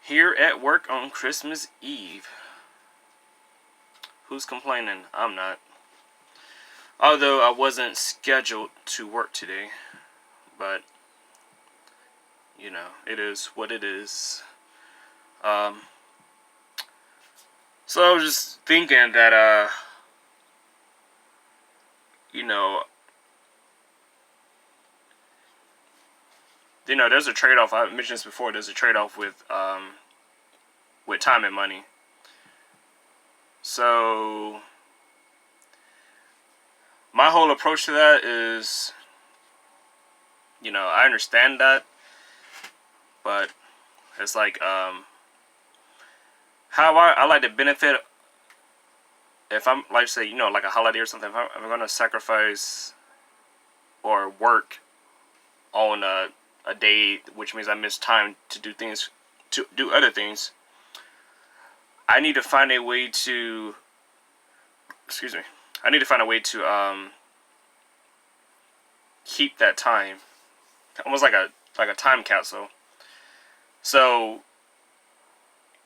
Here at work on Christmas Eve. Who's complaining? I'm not. Although I wasn't scheduled to work today. But, you know, it is what it is. So I was just thinking that, there's a trade-off. I mentioned this before. There's a trade-off with time and money. So my whole approach to that is, I understand that, but it's like how I like to benefit. If I'm like say like a holiday or something, if I'm gonna sacrifice or work on a day, which means I miss time to do other things, I need to find a way to keep that time, almost like a time capsule. So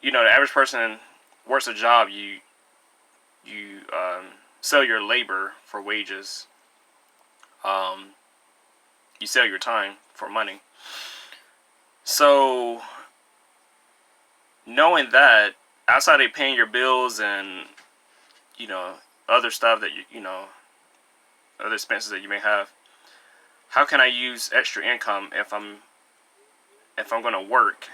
the average person works a job. You sell your labor for wages. You sell your time for money. So knowing that, outside of paying your bills and other stuff that other expenses that you may have, how can I use extra income if I'm going to work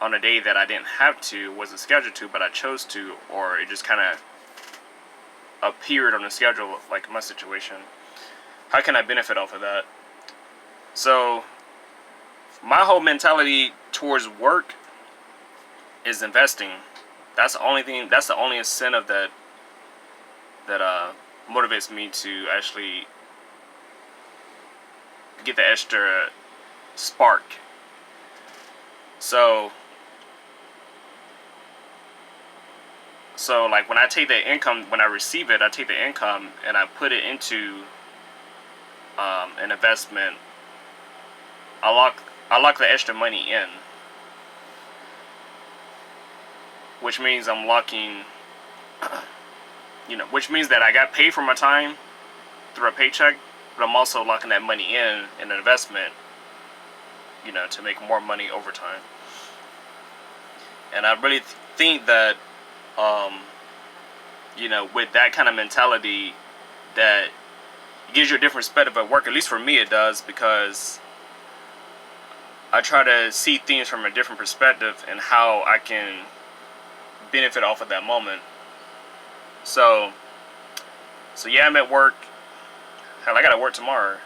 on a day that I didn't have to, wasn't scheduled to, but I chose to, or it just kind of appeared on the schedule, like my situation? How can I benefit off of that? So my whole mentality towards work is investing. That's the only thing. That's the only incentive that motivates me to actually get the extra spark. So like when I take the income, when I receive it, I take the income and I put it into an investment. I lock the extra money in, which means I'm locking, which means that I got paid for my time through a paycheck, but I'm also locking that money in an investment, to make more money over time. And I really think that, with that kind of mentality, that it gives you a different perspective at work. At least for me, it does, because I try to see things from a different perspective and how I can benefit off of that moment. So yeah, I'm at work. Hell, I gotta work tomorrow,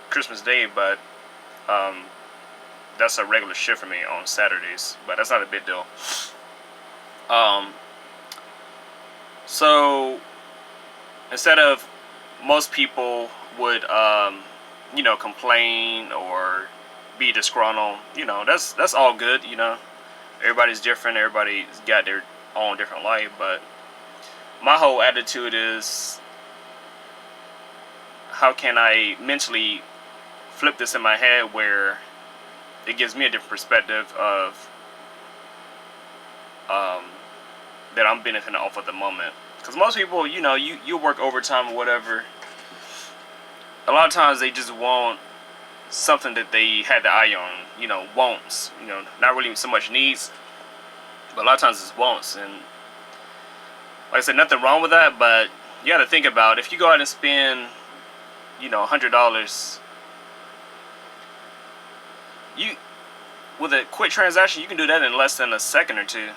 Christmas Day, but that's a regular shift for me on Saturdays. But that's not a big deal. So instead of most people would complain or be disgruntled, that's all good. Everybody's different. Everybody's got their own different life. But my whole attitude is, how can I mentally flip this in my head where it gives me a different perspective of that I'm benefiting off of the moment. Because most people, you work overtime or whatever. A lot of times they just want something that they had the eye on, wants, not really so much needs, but a lot of times it's wants. And like I said, nothing wrong with that, but you got to think about, if you go out and spend, $100, with a quick transaction, you can do that in less than a second or two.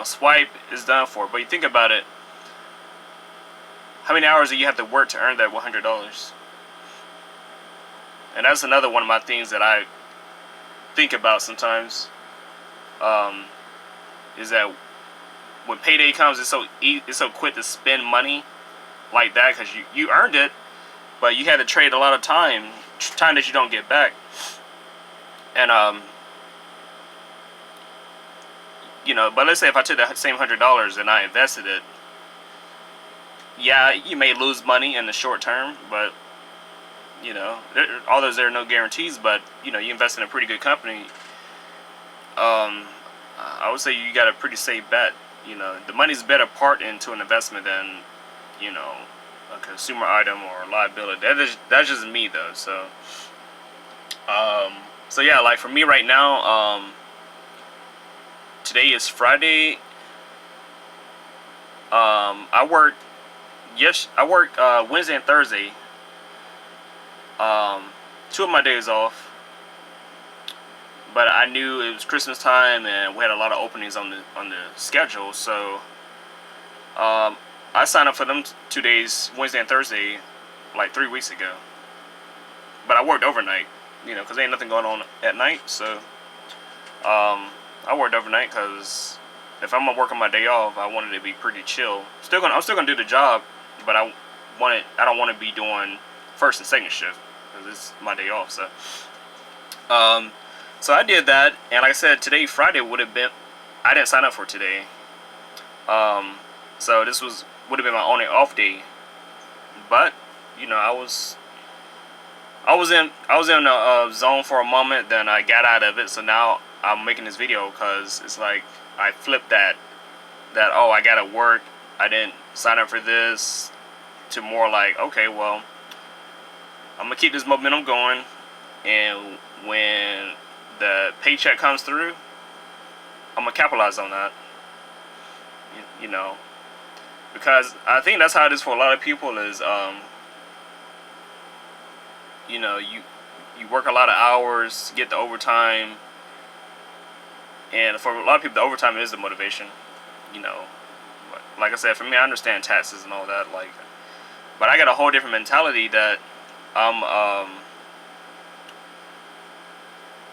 Swipe is done for. But you think about it, how many hours do you have to work to earn that $100? And that's another one of my things that I think about sometimes. Is that when payday comes, it's so quick to spend money like that, because you earned it, but you had to trade a lot of time that you don't get back. And but let's say if I took that same $100 and I invested it, yeah, you may lose money in the short term, but although there are no guarantees, but you invest in a pretty good company, I would say you got a pretty safe bet. The money's better part into an investment than, you know, a consumer item or a liability. That's just me though. Um, so yeah, like for me right now, today is Friday. I work. Yes, I work Wednesday and Thursday. Um, Two of my days off, but I knew it was Christmas time and we had a lot of openings on the schedule, so I signed up for them 2 days, Wednesday and Thursday, like 3 weeks ago. But I worked overnight, because ain't nothing going on at night, so I worked overnight because if I'm gonna work on my day off, I wanted it to be pretty chill. I'm still gonna do the job, but I don't want to be doing first and second shift because it's my day off. Um, so I did that, and like I said, today Friday would have been. I didn't sign up for today. So this would have been my only off day, but I was in a zone for a moment. Then I got out of it, so now I'm making this video because it's like I flipped that oh, I gotta work. I didn't sign up for this, to more like, okay, well, I'm gonna keep this momentum going, and when the paycheck comes through, I'm gonna capitalize on that. You know, because I think that's how it is for a lot of people. Is you work a lot of hours, get the overtime, and for a lot of people, the overtime is the motivation. You know, like I said, for me, I understand taxes and all that, but I got a whole different mentality that I'm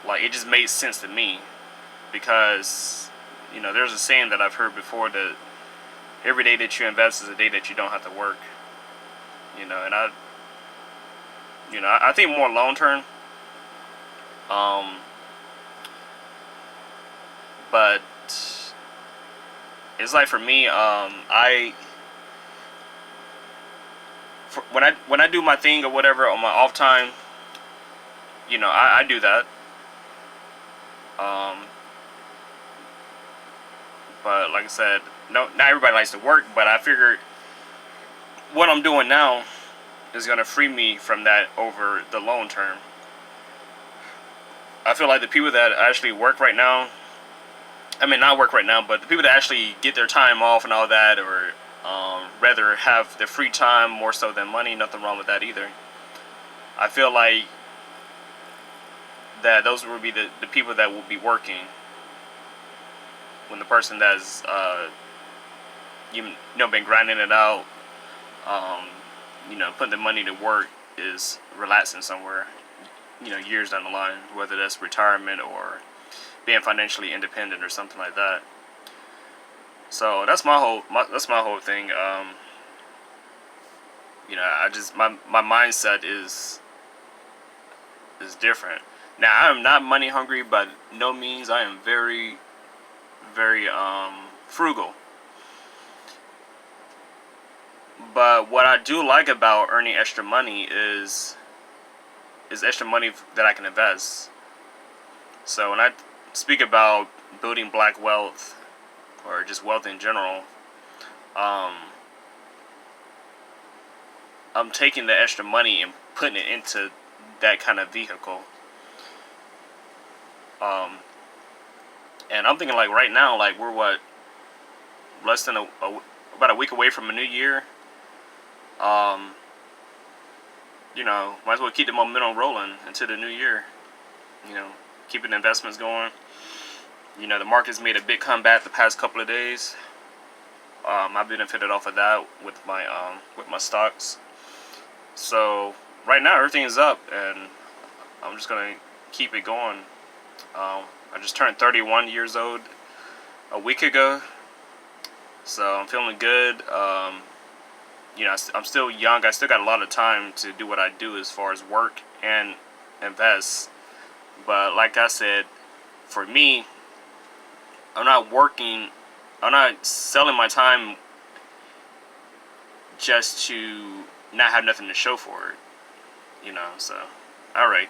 like, it just made sense to me because there's a saying that I've heard before that every day that you invest is a day that you don't have to work. And I think more long term. But it's like for me, when I do my thing or whatever on my off time, I do that. Um, but like I said, no, not everybody likes to work. But I figured what I'm doing now is gonna free me from that over the long term. I feel like the people that actually work right now, I mean not work right now, but the people that actually get their time off and all that, or rather have the free time more so than money, nothing wrong with that either. I feel like that those will be the people that will be working when the person that's been grinding it out, um, putting the money to work, is relaxing somewhere, years down the line, whether that's retirement or being financially independent or something like that. So that's my whole thing. I just my mindset is different. Now I am not money hungry by no means. I am very, very frugal. But what I do like about earning extra money is extra money that I can invest. So when I speak about building black wealth or just wealth in general, um, I'm taking the extra money and putting it into that kind of vehicle. Um, and I'm thinking like right now, like we're less than about a week away from a new year. Um, might as well keep the momentum rolling into the new year. Keeping the investments going. The market's made a big comeback the past couple of days. I benefited off of that with my stocks. So right now everything is up, and I'm just gonna keep it going. I just turned 31 years old a week ago, so I'm feeling good. I'm still young. I still got a lot of time to do what I do as far as work and invest. But like I said, for me, I'm not selling my time just to not have nothing to show for it. So, alright.